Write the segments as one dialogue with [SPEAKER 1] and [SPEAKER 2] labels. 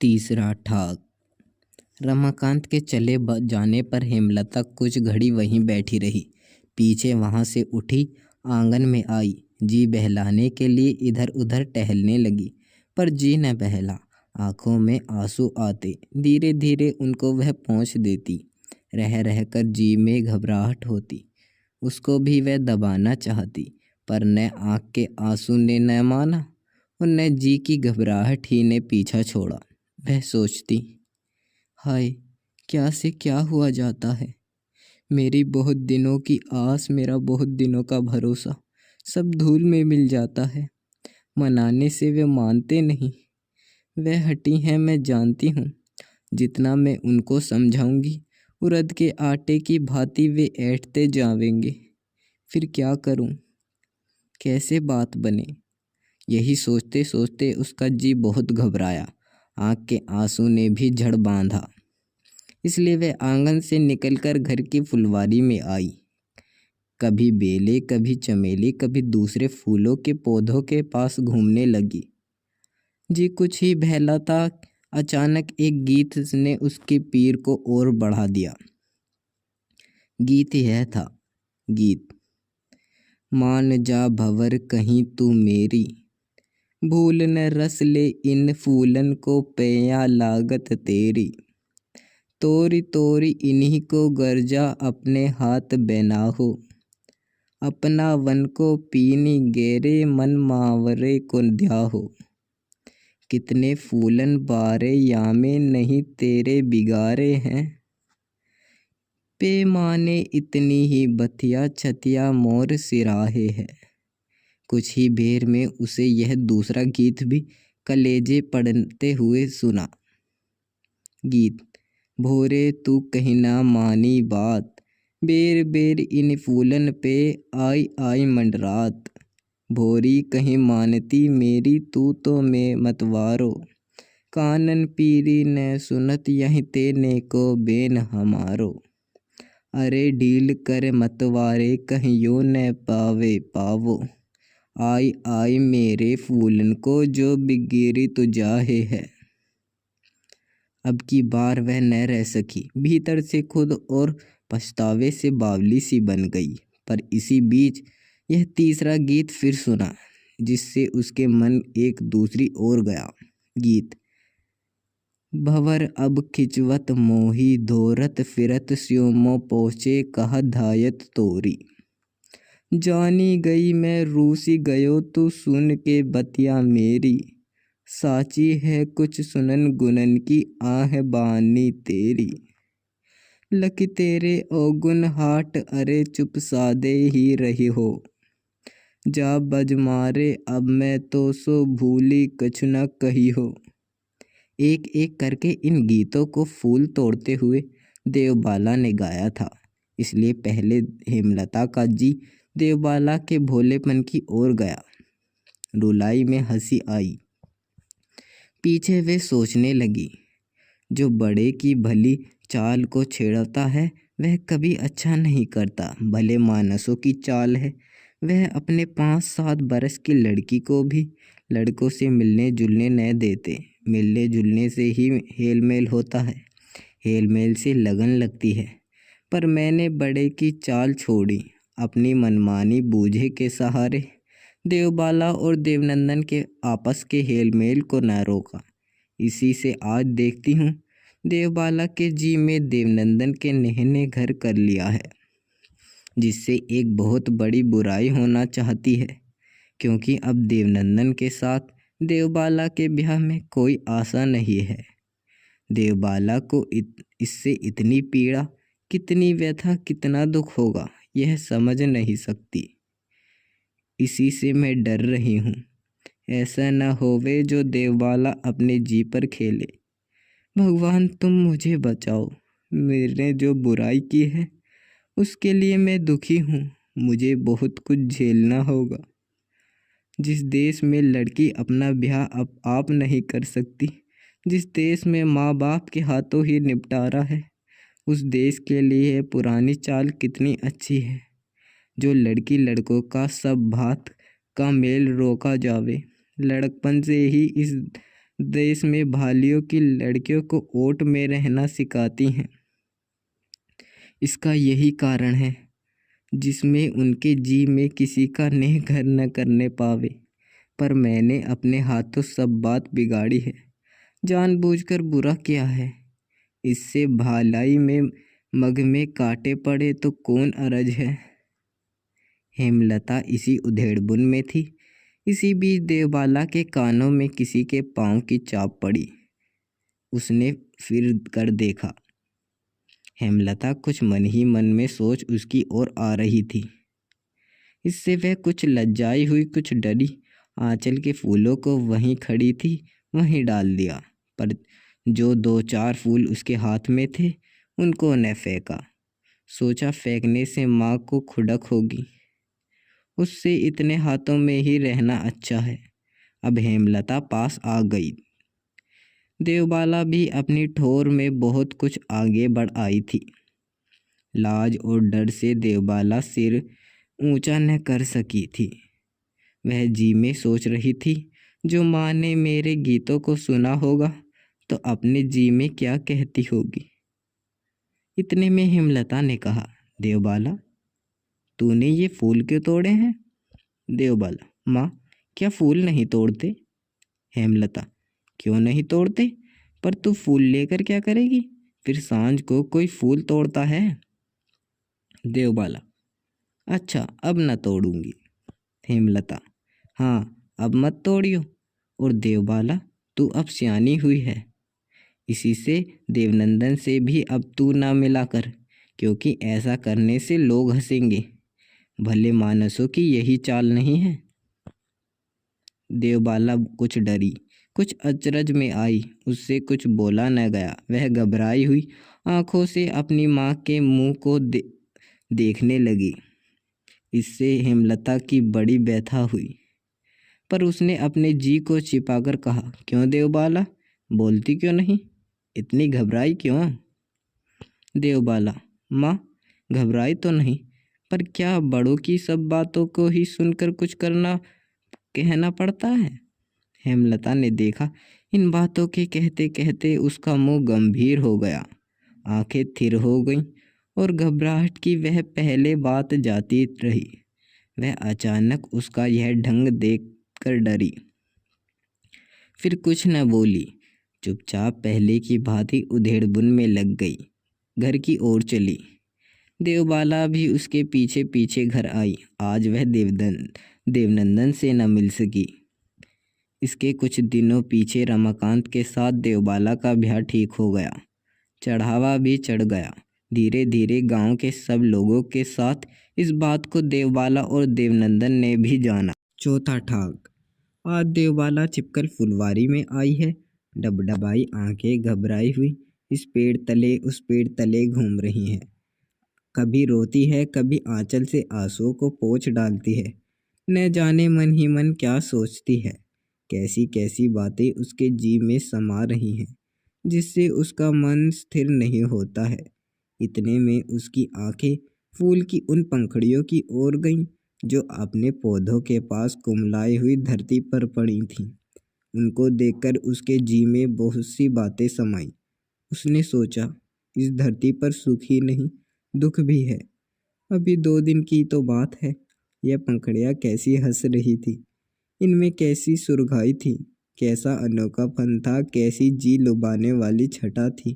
[SPEAKER 1] तीसरा ठाक। रमाकांत के चले जाने पर हेमलता कुछ घड़ी वहीं बैठी रही। पीछे वहां से उठी, आंगन में आई, जी बहलाने के लिए इधर उधर टहलने लगी, पर जी न बहला। आंखों में आंसू आते, धीरे धीरे उनको वह पोंछ देती। रह रहकर जी में घबराहट होती। उसको भी वह दबाना चाहती, पर न आँख के आंसू ने न माना और न जी की घबराहट ही ने पीछा छोड़ा। वह सोचती, हाय, क्या से क्या हुआ जाता है। मेरी बहुत दिनों की आस, मेरा बहुत दिनों का भरोसा सब धूल में मिल जाता है। मनाने से वे मानते नहीं। वह हटी हैं, मैं जानती हूँ। जितना मैं उनको समझाऊंगी, उड़द के आटे की भांति वे ऐंठते जावेंगे। फिर क्या करूँ, कैसे बात बने। यही सोचते सोचते उसका जी बहुत घबराया। आँख के आंसू ने भी झड़ बांधा। इसलिए वह आंगन से निकलकर घर की फुलवारी में आई। कभी बेले, कभी चमेली, कभी दूसरे फूलों के पौधों के पास घूमने लगी। जी कुछ ही बहला था, अचानक एक गीत ने उसकी पीर को और बढ़ा दिया। गीत यह था, गीत। मान जा भंवर कहीं तू मेरी, भूल न रस ले इन फूलन को, पैया लागत तेरी। तोरी तोरी इन्हीं को गर्जा, अपने हाथ बेनाहो। अपना वन को पीनी गेरे, मन मावरे को ध्याहो। कितने फूलन बारे यामे, नहीं तेरे बिगारे हैं। पैमाने इतनी ही बथिया, छतिया मोर सिराहे है। कुछ ही देर में उसे यह दूसरा गीत भी कलेजे पड़ते हुए सुना। गीत। भोरे तू कहीं ना मानी बात, बेर बेर इन फूलन पे आई आई मंडरात। भोरी कहीं मानती मेरी, तू तो मैं मतवारो। कानन पीरी न सुनत, यहीं तेने को बेन हमारो। अरे ढील कर मतवारे, कहियो न पावे पावो। आई आई मेरे फूलन को, जो बिगिरी तुझाहे है। अब की बार वह न रह सकी। भीतर से खुद और पछतावे से बावली सी बन गई। पर इसी बीच यह तीसरा गीत फिर सुना, जिससे उसके मन एक दूसरी ओर गया। गीत। भंवर अब खिंचवत मोही, धोरत फिरत स्योमो पहुँचे, कहा धायत तोरी। जानी गई मैं रूसी गयो, तू सुन के बतिया मेरी। साची है कुछ सुनन गुनन की, आह बानी तेरी। लकी तेरे औगुन हाट, अरे चुप सादे ही रही हो। जा बज मारे अब मैं तो, सो भूली कछु न कही हो। एक एक करके इन गीतों को फूल तोड़ते हुए देवबाला ने गाया था। इसलिए पहले हेमलता का जी देवबाला के भोलेपन की ओर गया। रुलाई में हंसी आई। पीछे वे सोचने लगी, जो बड़े की भली चाल को छेड़ता है, वह कभी अच्छा नहीं करता। भले मानसों की चाल है। वह अपने 5-7 बरस की लड़की को भी लड़कों से मिलने जुलने न देते। मिलने जुलने से ही हेल मेल होता है, हेल मेल से लगन लगती है। पर मैंने बड़े की चाल छोड़ी, अपनी मनमानी बूझे के सहारे देवबाला और देवनंदन के आपस के हेल मेल को न रोका। इसी से आज देखती हूँ, देवबाला के जी में देवनंदन के नेहने घर कर लिया है, जिससे एक बहुत बड़ी बुराई होना चाहती है। क्योंकि अब देवनंदन के साथ देवबाला के ब्याह में कोई आशा नहीं है। देवबाला को इससे इतनी पीड़ा, कितनी व्यथा, कितना दुख होगा, यह समझ नहीं सकती। इसी से मैं डर रही हूँ, ऐसा न होवे जो देवबाला अपने जी पर खेले। भगवान तुम मुझे बचाओ। मैंने जो बुराई की है उसके लिए मैं दुखी हूँ। मुझे बहुत कुछ झेलना होगा। जिस देश में लड़की अपना ब्याह अब आप नहीं कर सकती, जिस देश में माँ बाप के हाथों ही निपटारा है, उस देश के लिए पुरानी चाल कितनी अच्छी है। जो लड़की लड़कों का सब भात का मेल रोका जावे। लड़कपन से ही इस देश में भालियों की लड़कियों को ओट में रहना सिखाती हैं। इसका यही कारण है जिसमें उनके जी में किसी का नेह घर न करने पावे। पर मैंने अपने हाथों सब बात बिगाड़ी है, जानबूझकर बुरा किया है। इससे भालाई में मग में कांटे पड़े तो कौन अरज है। हेमलता इसी उधेड़बुन में थी। इसी बीच देवबाला के कानों में किसी के पाँव की चाप पड़ी। उसने फिर कर देखा। हेमलता कुछ मन ही मन में सोच उसकी ओर आ रही थी। इससे वह कुछ लज्जाई हुई, कुछ डरी। आंचल के फूलों को वहीं खड़ी थी वहीं डाल दिया, पर जो 2-4 फूल उसके हाथ में थे उनको न फेंका। सोचा फेंकने से माँ को खुड़क होगी, उससे इतने हाथों में ही रहना अच्छा है। अब हेमलता पास आ गई। देवबाला भी अपनी ठोर में बहुत कुछ आगे बढ़ आई थी। लाज और डर से देवबाला सिर ऊंचा न कर सकी थी। वह जी में सोच रही थी, जो माँ ने मेरे गीतों को सुना होगा तो अपने जी में क्या कहती होगी। इतने में हेमलता ने कहा, देवबाला तूने ये फूल क्यों तोड़े हैं? देवबाला, माँ क्या फूल नहीं तोड़ते? हेमलता, क्यों नहीं तोड़ते? पर तू फूल लेकर क्या करेगी? फिर सांझ को कोई फूल तोड़ता है? देवबाला, अच्छा अब न तोड़ूंगी। हेमलता, हाँ अब मत तोड़ियो। और देवबाला, तू अब सियानी हुई है, इसी से देवनंदन से भी अब तू ना मिला कर, क्योंकि ऐसा करने से लोग हंसेंगे। भले मानसों की यही चाल नहीं है। देवबाला कुछ डरी, कुछ अचरज में आई। उससे कुछ बोला न गया। वह घबराई हुई आंखों से अपनी माँ के मुंह को देखने लगी। इससे हेमलता की बड़ी व्यथा हुई, पर उसने अपने जी को छिपाकर कहा, क्यों देवबाला, बोलती क्यों नहीं? इतनी घबराई क्यों? देवबाला, माँ घबराई तो नहीं, पर क्या बड़ों की सब बातों को ही सुनकर कुछ कहना पड़ता है? हेमलता ने देखा इन बातों के कहते कहते उसका मुंह गंभीर हो गया, आंखें थिर हो गईं और घबराहट की वह पहले बात जाती रही। वह अचानक उसका यह ढंग देखकर डरी, फिर कुछ न बोली। चुपचाप पहले की भांति उधेड़बुन में लग गई। घर की ओर चली। देवबाला भी उसके पीछे पीछे घर आई। आज वह देवनंदन से न मिल सकी। इसके कुछ दिनों पीछे रमाकांत के साथ देवबाला का ब्याह ठीक हो गया। चढ़ावा भी चढ़ गया। धीरे धीरे गांव के सब लोगों के साथ इस बात को देवबाला और देवनंदन ने भी जाना। चौथा ठाक। आज देवबाला छिपकर फुलवारी में आई है। डबडबाई आंखें घबराई हुई इस पेड़ तले उस पेड़ तले घूम रही हैं। कभी रोती है, कभी आंचल से आंसुओं को पोंछ डालती है। न जाने मन ही मन क्या सोचती है। कैसी कैसी बातें उसके जी में समा रही हैं, जिससे उसका मन स्थिर नहीं होता है। इतने में उसकी आंखें फूल की उन पंखड़ियों की ओर गईं जो अपने पौधों के पास कुमलाई हुई धरती पर पड़ी थीं। उनको देखकर उसके जी में बहुत सी बातें समाई। उसने सोचा, इस धरती पर सुख ही नहीं दुख भी है। अभी 2 दिन की तो बात है, यह पंखड़ियाँ कैसी हंस रही थी। इनमें कैसी सुरगाई थी, कैसा अनोखापन था, कैसी जी लुभाने वाली छटा थी।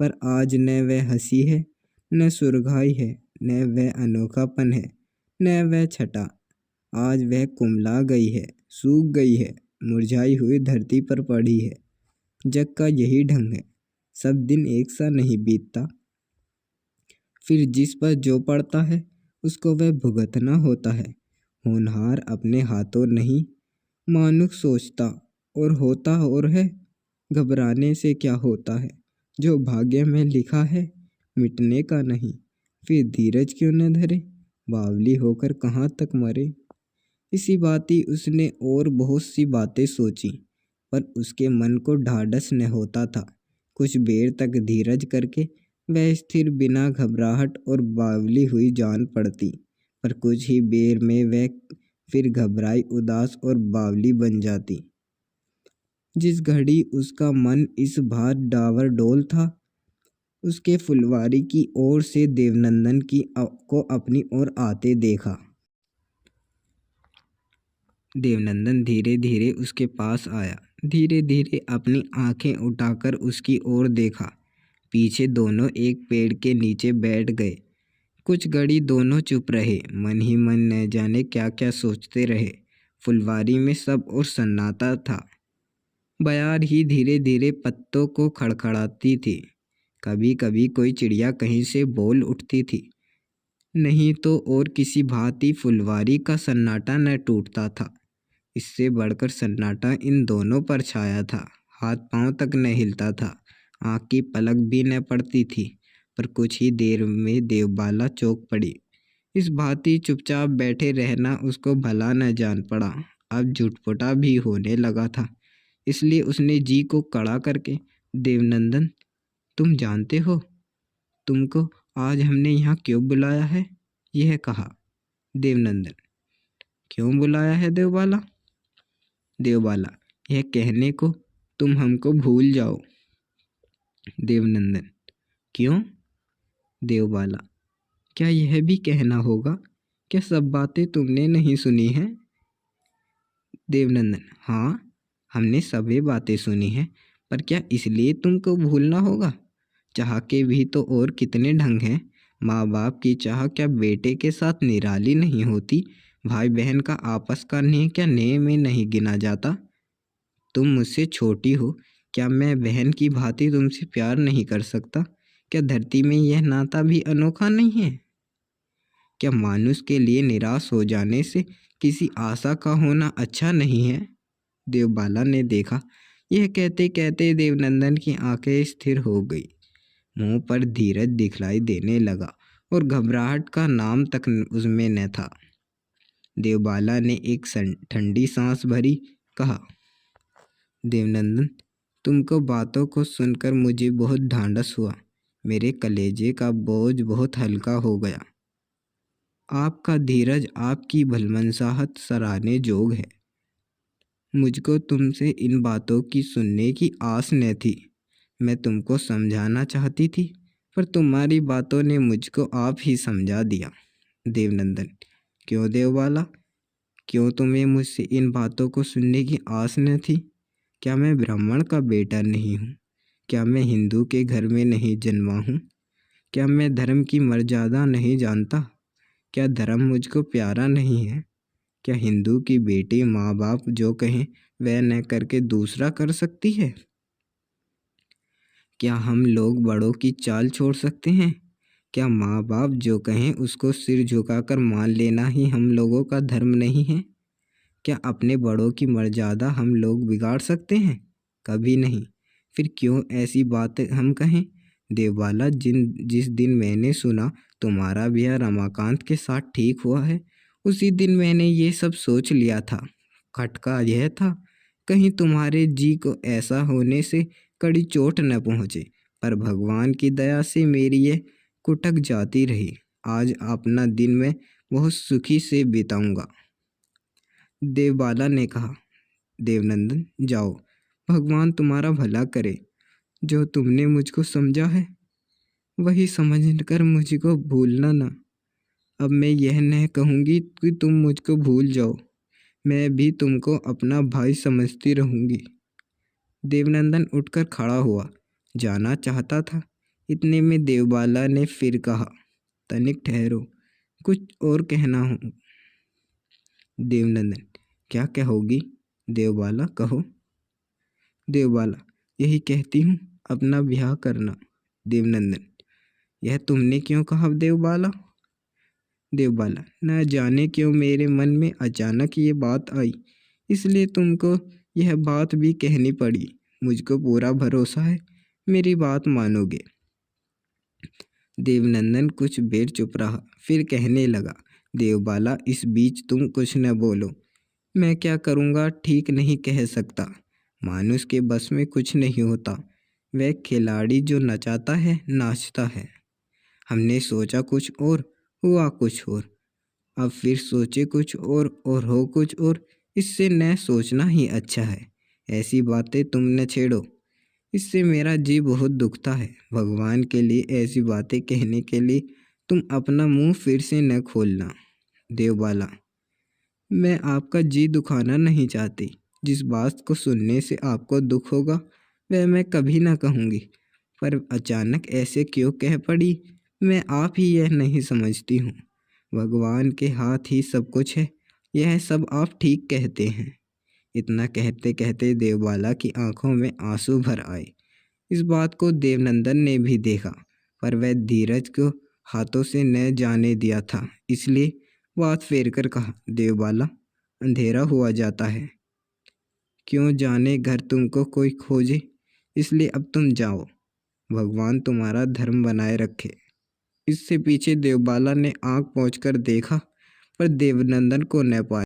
[SPEAKER 1] पर आज न वह हंसी है, न सुरगाई है, न वह अनोखापन है, न वह छटा। आज वह कुम्हला गई है, सूख गई है, मुरझाई हुई धरती पर पड़ी है। जग का यही ढंग है, सब दिन एक सा नहीं बीतता। फिर जिस पर जो पड़ता है उसको वह भुगतना होता है। होनहार अपने हाथों नहीं, मानुख सोचता और होता और है। घबराने से क्या होता है, जो भाग्य में लिखा है मिटने का नहीं। फिर धीरज क्यों न धरे, बावली होकर कहाँ तक मरे। इसी बाती उसने और बहुत सी बातें सोची, पर उसके मन को ढाढ़स न होता था। कुछ देर तक धीरज करके वह स्थिर बिना घबराहट और बावली हुई जान पड़ती, पर कुछ ही देर में वह फिर घबराई, उदास और बावली बन जाती। जिस घड़ी उसका मन इस बार डावाडोल था, उसके फुलवारी की ओर से देवनंदन को अपनी ओर आते देखा। देवनंदन धीरे धीरे उसके पास आया, धीरे धीरे अपनी आंखें उठाकर उसकी ओर देखा। पीछे दोनों एक पेड़ के नीचे बैठ गए। कुछ घड़ी दोनों चुप रहे, मन ही मन न जाने क्या क्या सोचते रहे। फुलवारी में सब और सन्नाटा था। बयार ही धीरे धीरे पत्तों को खड़खड़ाती थी। कभी कभी कोई चिड़िया कहीं से बोल उठती थी, नहीं तो और किसी भांति फुलवारी का सन्नाटा न टूटता था। इससे बढ़कर सन्नाटा इन दोनों पर छाया था। हाथ पांव तक न हिलता था, आँख की पलक भी न पड़ती थी। पर कुछ ही देर में देवबाला चौंक पड़ी। इस भांति चुपचाप बैठे रहना उसको भला न जान पड़ा। अब झुटपुटा भी होने लगा था, इसलिए उसने जी को कड़ा करके, देवनंदन, तुम जानते हो तुमको आज हमने यहाँ क्यों बुलाया है? यह कहा। देवनंदन, क्यों बुलाया है देवबाला? देवबाला, यह कहने को तुम हमको भूल जाओ। देवनंदन, क्यों? देवबाला, क्या यह भी कहना होगा? क्या सब बातें तुमने नहीं सुनी हैं? देवनंदन, हाँ, हमने सभी बातें सुनी हैं, पर क्या इसलिए तुमको भूलना होगा? चाह के भी तो और कितने ढंग हैं। माँ बाप की चाह क्या बेटे के साथ निराली नहीं होती? भाई बहन का आपस का नेह क्या नेह में नहीं गिना जाता? तुम मुझसे छोटी हो, क्या मैं बहन की भांति तुमसे प्यार नहीं कर सकता? क्या धरती में यह नाता भी अनोखा नहीं है? क्या मानुष के लिए निराश हो जाने से किसी आशा का होना अच्छा नहीं है? देवबाला ने देखा। यह कहते कहते देवनंदन की आंखें स्थिर हो गई, मुंह पर धीरज दिखलाई देने लगा और घबराहट का नाम तक उसमें न था। देवबाला ने एक ठंडी सांस भरी, कहा, देवनंदन, तुमको बातों को सुनकर मुझे बहुत ढांढस हुआ। मेरे कलेजे का बोझ बहुत हल्का हो गया। आपका धीरज, आपकी भलमनसाहत सराहने जोग है। मुझको तुमसे इन बातों की सुनने की आस न थी। मैं तुमको समझाना चाहती थी, पर तुम्हारी बातों ने मुझको आप ही समझा दिया। देवनंदन, क्यों देवबाला, क्यों तुम्हें मुझसे इन बातों को सुनने की आस न थी? क्या मैं ब्राह्मण का बेटा नहीं हूँ? क्या मैं हिंदू के घर में नहीं जन्मा हूँ? क्या मैं धर्म की मर्यादा नहीं जानता? क्या धर्म मुझको प्यारा नहीं है? क्या हिंदू की बेटी माँ बाप जो कहें वह न करके दूसरा कर सकती है? क्या हम लोग बड़ों की चाल छोड़ सकते हैं? क्या माँ बाप जो कहें उसको सिर झुकाकर मान लेना ही हम लोगों का धर्म नहीं है? क्या अपने बड़ों की मर्यादा हम लोग बिगाड़ सकते हैं? कभी नहीं। फिर क्यों ऐसी बात हम कहें? देवबाला, जिस दिन मैंने सुना तुम्हारा ब्याह रमाकांत के साथ ठीक हुआ है, उसी दिन मैंने ये सब सोच लिया था। खटका यह था, कहीं तुम्हारे जी को ऐसा होने से कड़ी चोट न पहुँचे। पर भगवान की दया से मेरी ये कुटक जाती रही। आज अपना दिन मैं बहुत सुखी से बिताऊंगा। देवबाला ने कहा। देवनंदन, जाओ, भगवान तुम्हारा भला करे। जो तुमने मुझको समझा है वही समझकर मुझको भूलना ना। अब मैं यह नहीं कहूँगी कि तुम मुझको भूल जाओ, मैं भी तुमको अपना भाई समझती रहूँगी। देवनंदन उठकर खड़ा हुआ, जाना चाहता था। इतने में देवबाला ने फिर कहा, तनिक ठहरो, कुछ और कहना हो। देवनंदन, क्या कहोगी? देवबाला, कहो। देवबाला, यही कहती हूँ, अपना ब्याह करना। देवनंदन, यह तुमने क्यों कहा देवबाला? देवबाला, न जाने क्यों मेरे मन में अचानक ये बात आई, इसलिए तुमको यह बात भी कहनी पड़ी। मुझको पूरा भरोसा है मेरी बात मानोगे। देवनंदन कुछ देर चुप रहा, फिर कहने लगा, देवबाला, इस बीच तुम कुछ न बोलो। मैं क्या करूँगा ठीक नहीं कह सकता। मानुष के बस में कुछ नहीं होता। वह खिलाड़ी जो नचाता है नाचता है। हमने सोचा कुछ और, हुआ कुछ और। अब फिर सोचे कुछ और हो कुछ और। इससे न सोचना ही अच्छा है। ऐसी बातें तुम न छेड़ो, इससे मेरा जी बहुत दुखता है। भगवान के लिए ऐसी बातें कहने के लिए तुम अपना मुंह फिर से न खोलना। देवबाला, मैं आपका जी दुखाना नहीं चाहती। जिस बात को सुनने से आपको दुख होगा वह मैं कभी ना कहूँगी, पर अचानक ऐसे क्यों कह पड़ी, मैं आप ही यह नहीं समझती हूँ। भगवान के हाथ ही सब कुछ है, यह सब आप ठीक कहते हैं। इतना कहते कहते देवबाला की आंखों में आंसू भर आए। इस बात को देवनंदन ने भी देखा, पर वह धीरज को हाथों से न जाने दिया था, इसलिए बात फेर कर कहा, देवबाला, अंधेरा हुआ जाता है, क्यों जाने घर तुमको कोई खोजे, इसलिए अब तुम जाओ। भगवान तुम्हारा धर्म बनाए रखे। इससे पीछे देवबाला ने आंख पहुँच कर देखा, पर देवनंदन को न पाया।